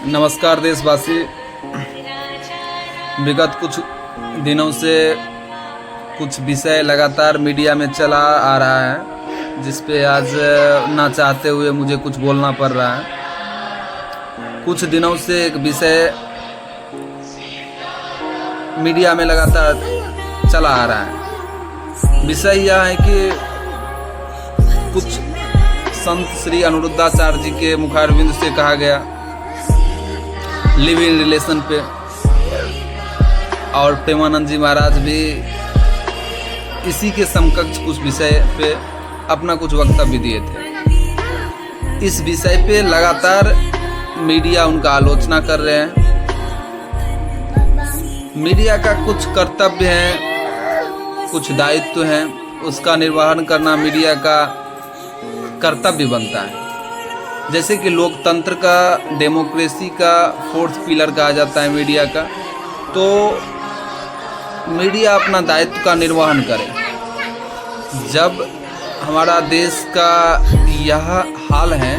नमस्कार देशवासी। विगत कुछ दिनों से कुछ विषय लगातार मीडिया में चला आ रहा है, जिस पे आज ना चाहते हुए मुझे कुछ बोलना पड़ रहा है। कुछ दिनों से एक विषय मीडिया में लगातार चला आ रहा है। विषय यह है कि कुछ संत श्री अनिरुद्धाचार्य जी के मुखारविंद से कहा गया लिव इन रिलेशन पे, और प्रेमानंद जी महाराज भी इसी के समकक्ष कुछ विषय पे अपना कुछ वक्तव्य दिए थे। इस विषय पे लगातार मीडिया उनका आलोचना कर रहे हैं। मीडिया का कुछ कर्तव्य है, कुछ दायित्व हैं, उसका निर्वहन करना मीडिया का कर्तव्य बनता है। जैसे कि लोकतंत्र का, डेमोक्रेसी का फोर्थ पिलर कहा जाता है मीडिया का, तो मीडिया अपना दायित्व का निर्वहन करे। जब हमारा देश का यह हाल है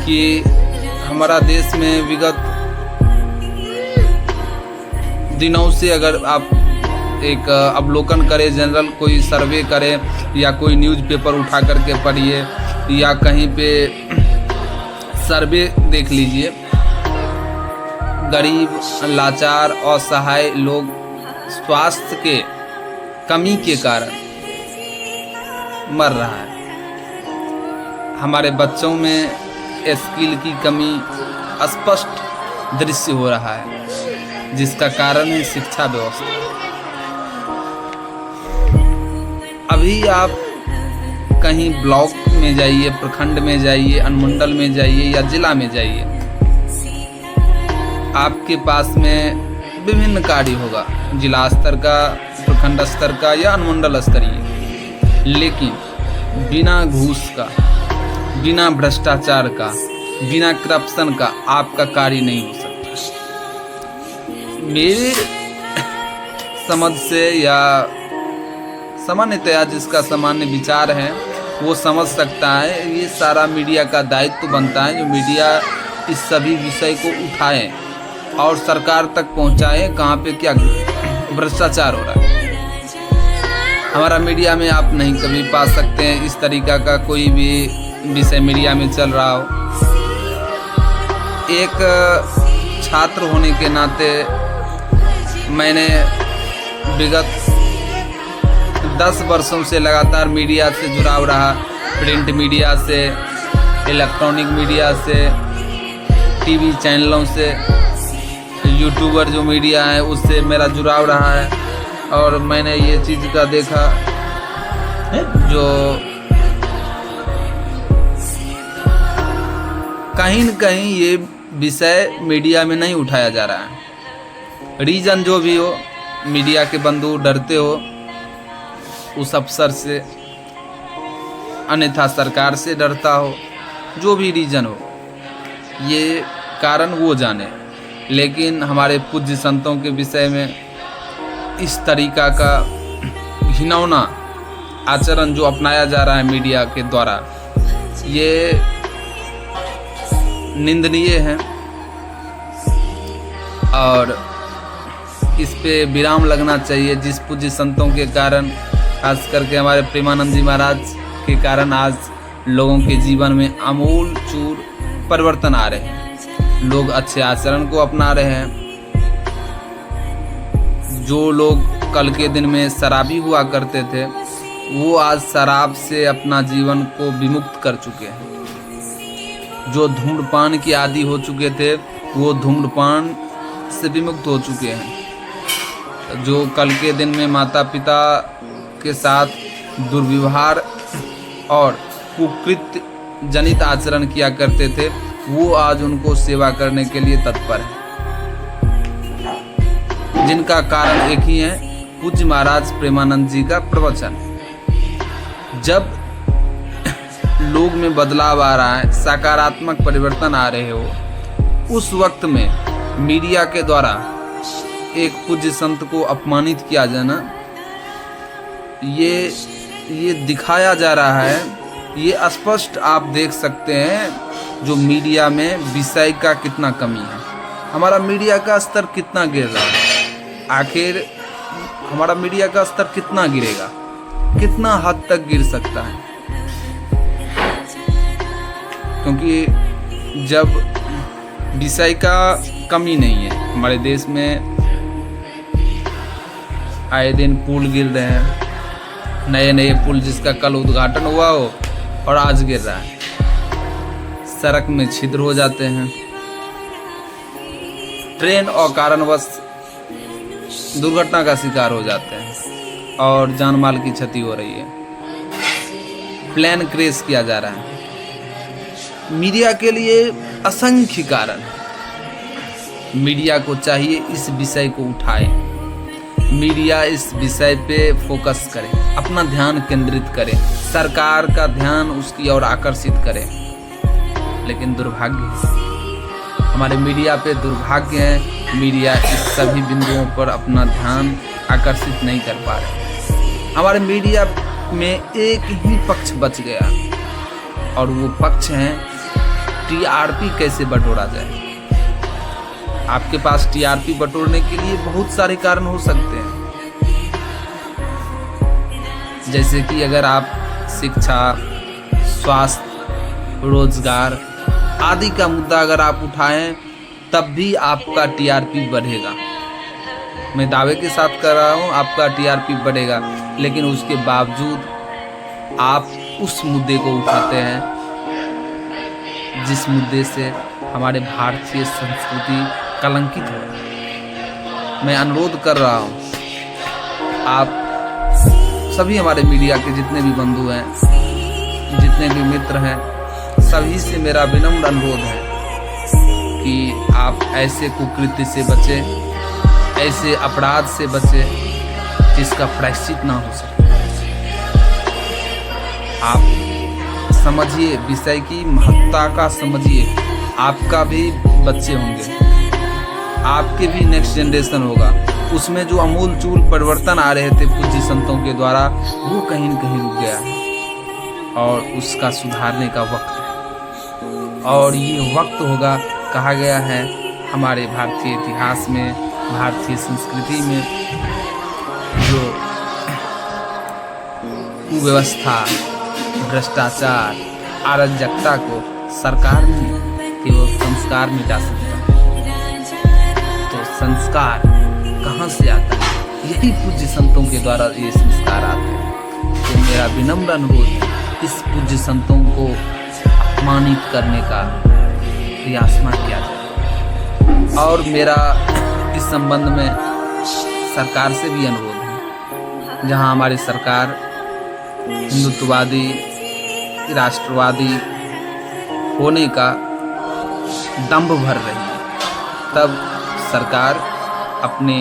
कि हमारा देश में विगत दिनों से अगर आप एक अवलोकन करें, जनरल कोई सर्वे करें या कोई न्यूज़पेपर उठा करके पढ़िए या कहीं पे सर्वे देख लीजिए, गरीब, लाचार, असहाय लोग स्वास्थ्य के कमी के कारण मर रहा है। हमारे बच्चों में स्किल की कमी स्पष्ट दृश्य हो रहा है, जिसका कारण है शिक्षा व्यवस्था। अभी आप कहीं ब्लॉक में जाइए, प्रखंड में जाइए, अनुमंडल में जाइए या जिला में जाइए, आपके पास में विभिन्न कार्य होगा, जिला स्तर का, प्रखंड स्तर का या अनुमंडल स्तरीय, लेकिन बिना घूस का, बिना भ्रष्टाचार का, बिना करप्शन का आपका कार्य नहीं हो सकता। मेरे समझ से या सामान्यतया जिसका सामान्य विचार है वो समझ सकता है, ये सारा मीडिया का दायित्व बनता है, जो मीडिया इस सभी विषय को उठाए और सरकार तक पहुंचाए कहाँ पे क्या भ्रष्टाचार हो रहा है। हमारा मीडिया में आप नहीं कभी पा सकते हैं इस तरीका का कोई भी विषय मीडिया में चल रहा हो। एक छात्र होने के नाते मैंने विगत 10 वर्षों से लगातार मीडिया से जुड़ाव रहा, प्रिंट मीडिया से, इलेक्ट्रॉनिक मीडिया से, टीवी चैनलों से, यूट्यूबर जो मीडिया है उससे मेरा जुड़ाव रहा है। और मैंने ये चीज़ का देखा जो कहीं न कहीं ये विषय मीडिया में नहीं उठाया जा रहा है। रीज़न जो भी हो, मीडिया के बंधु डरते हो उस अफसर से, अन्यथा सरकार से डरता हो, जो भी रीज़न हो, ये कारण वो जाने। लेकिन हमारे पूज्य संतों के विषय में इस तरीका का घिनौना आचरण जो अपनाया जा रहा है मीडिया के द्वारा, ये निंदनीय है और इस पे विराम लगना चाहिए। जिस पूज्य संतों के कारण, खास करके हमारे प्रेमानंद जी महाराज के कारण आज लोगों के जीवन में आमूल चूर परिवर्तन आ रहे हैं। लोग अच्छे आचरण को अपना रहे हैं। जो लोग कल के दिन में शराबी हुआ करते थे, वो आज शराब से अपना जीवन को विमुक्त कर चुके हैं। जो धूम्रपान की आदी हो चुके थे, वो धूम्रपान से विमुक्त हो चुके हैं। जो कल के दिन में माता पिता के साथ दुर्व्यवहार और कुकृत्य जनित आचरण किया करते थे, वो आज उनको सेवा करने के लिए तत्पर है, जिनका कारण एक ही है, पूज्य महाराज प्रेमानंद जी का प्रवचन। जब लोग में बदलाव आ रहा है, सकारात्मक परिवर्तन आ रहे हो, उस वक्त में मीडिया के द्वारा एक पूज्य संत को अपमानित किया जाना, ये दिखाया जा रहा है, ये स्पष्ट आप देख सकते हैं जो मीडिया में विषय का कितना कमी है। हमारा मीडिया का स्तर कितना गिर रहा है। आखिर हमारा मीडिया का स्तर कितना गिरेगा, कितना हद तक गिर सकता है? क्योंकि जब विषय का कमी नहीं है हमारे देश में, आए दिन पुल गिर रहे हैं, नए नए पुल जिसका कल उद्घाटन हुआ हो और आज गिर रहा है, सड़क में छिद्र हो जाते हैं, ट्रेन और कारणवश दुर्घटना का शिकार हो जाते हैं और जान माल की क्षति हो रही है, प्लेन क्रैश किया जा रहा है। मीडिया के लिए असंख्य कारण है। मीडिया को चाहिए इस विषय को उठाए, मीडिया इस विषय पे फोकस करे, अपना ध्यान केंद्रित करे, सरकार का ध्यान उसकी ओर आकर्षित करे। लेकिन दुर्भाग्य है, हमारे मीडिया पे दुर्भाग्य है, मीडिया इस सभी बिंदुओं पर अपना ध्यान आकर्षित नहीं कर पा रहे। हमारे मीडिया में एक ही पक्ष बच गया और वो पक्ष है टीआरपी कैसे बटोरा जाए। आपके पास टीआरपी बटोरने के लिए बहुत सारे कारण हो सकते हैं, जैसे कि अगर आप शिक्षा, स्वास्थ्य, रोजगार आदि का मुद्दा अगर आप उठाएं तब भी आपका टीआरपी बढ़ेगा। मैं दावे के साथ कर रहा हूं आपका टीआरपी बढ़ेगा, लेकिन उसके बावजूद आप उस मुद्दे को उठाते हैं जिस मुद्दे से हमारे भारतीय संस्कृति कलंकित हो। मैं अनुरोध कर रहा हूं, आप सभी हमारे मीडिया के जितने भी बंधु हैं, जितने भी मित्र हैं, सभी से मेरा विनम्र अनुरोध है कि आप ऐसे कुकृत्य से बचें, ऐसे अपराध से बचें जिसका प्रायश्चित ना हो सके। आप समझिए, विषय की महत्ता का समझिए। आपका भी बच्चे होंगे, आपके भी नेक्स्ट जनरेशन होगा, उसमें जो अमूल चूल परिवर्तन आ रहे थे पूज्य संतों के द्वारा, वो कहीं न कहीं रुक गया है और उसका सुधारने का वक्त है। और ये वक्त होगा, कहा गया है हमारे भारतीय इतिहास में, भारतीय संस्कृति में, जो कुव्यवस्था, भ्रष्टाचार, अराजकता को सरकार नहीं केवल संस्कार मिटा सकता है। तो संस्कार कहाँ से आता है? यही पूज्य संतों के द्वारा ये संस्कार आते हैं। तो मेरा विनम्र अनुरोध है, इस पूज्य संतों को अपमानित करने का प्रयास न किया जाए। और मेरा इस संबंध में सरकार से भी अनुरोध है, जहां हमारी सरकार हिंदुत्ववादी, राष्ट्रवादी होने का दंभ भर रही है, तब सरकार अपने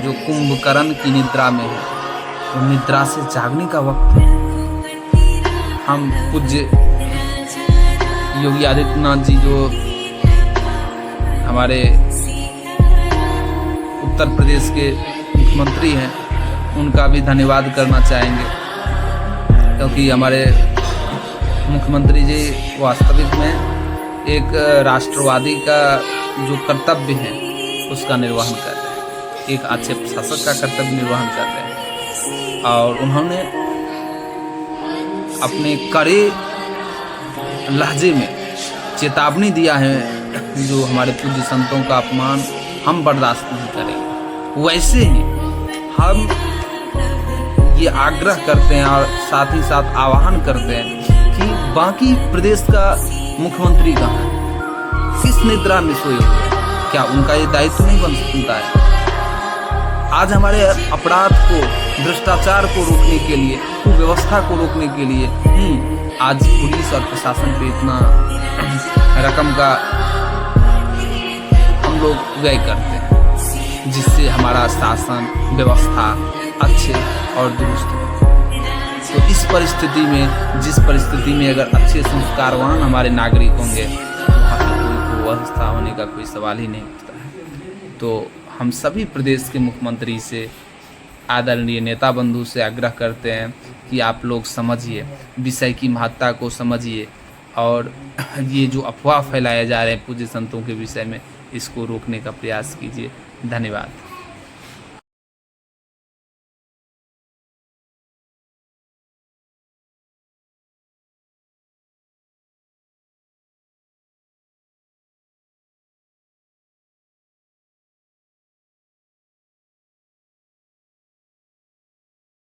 जो कुंभकर्ण की निद्रा में है, वो निद्रा से जागने का वक्त है। हम पूज्य योगी आदित्यनाथ जी जो हमारे उत्तर प्रदेश के मुख्यमंत्री हैं, उनका भी धन्यवाद करना चाहेंगे, क्योंकि हमारे मुख्यमंत्री जी वास्तविक में एक राष्ट्रवादी का जो कर्तव्य है उसका निर्वहन कर रहे हैं, एक अच्छे प्रशासक का कर्तव्य निर्वहन कर रहे हैं। और उन्होंने अपने कड़े लहजे में चेतावनी दिया है, जो हमारे पूज्य संतों का अपमान हम बर्दाश्त नहीं करेंगे। वैसे ही हम ये आग्रह करते हैं और साथ ही साथ आह्वान करते हैं कि बाकी प्रदेश का मुख्यमंत्री कहाँ है, किस निद्रा में सोए हुए हैं? क्या उनका ये दायित्व नहीं बनता है? आज हमारे अपराध को, भ्रष्टाचार को रोकने के लिए, कुव्यवस्था को रोकने के लिए आज पुलिस और प्रशासन पे इतना रकम का हम लोग व्यय करते हैं, जिससे हमारा शासन व्यवस्था अच्छे और दुरुस्त हो। तो इस परिस्थिति में, जिस परिस्थिति में अगर अच्छे संस्कारवान हमारे नागरिक होंगे, वहाँ की कोई अवस्था होने का कोई सवाल ही नहीं उठता है। तो हम सभी प्रदेश के मुख्यमंत्री से, आदरणीय नेता बंधु से आग्रह करते हैं कि आप लोग समझिए, विषय की महत्ता को समझिए और ये जो अफवाह फैलाए जा रहे हैं पूज्य संतों के विषय में, इसको रोकने का प्रयास कीजिए। धन्यवाद।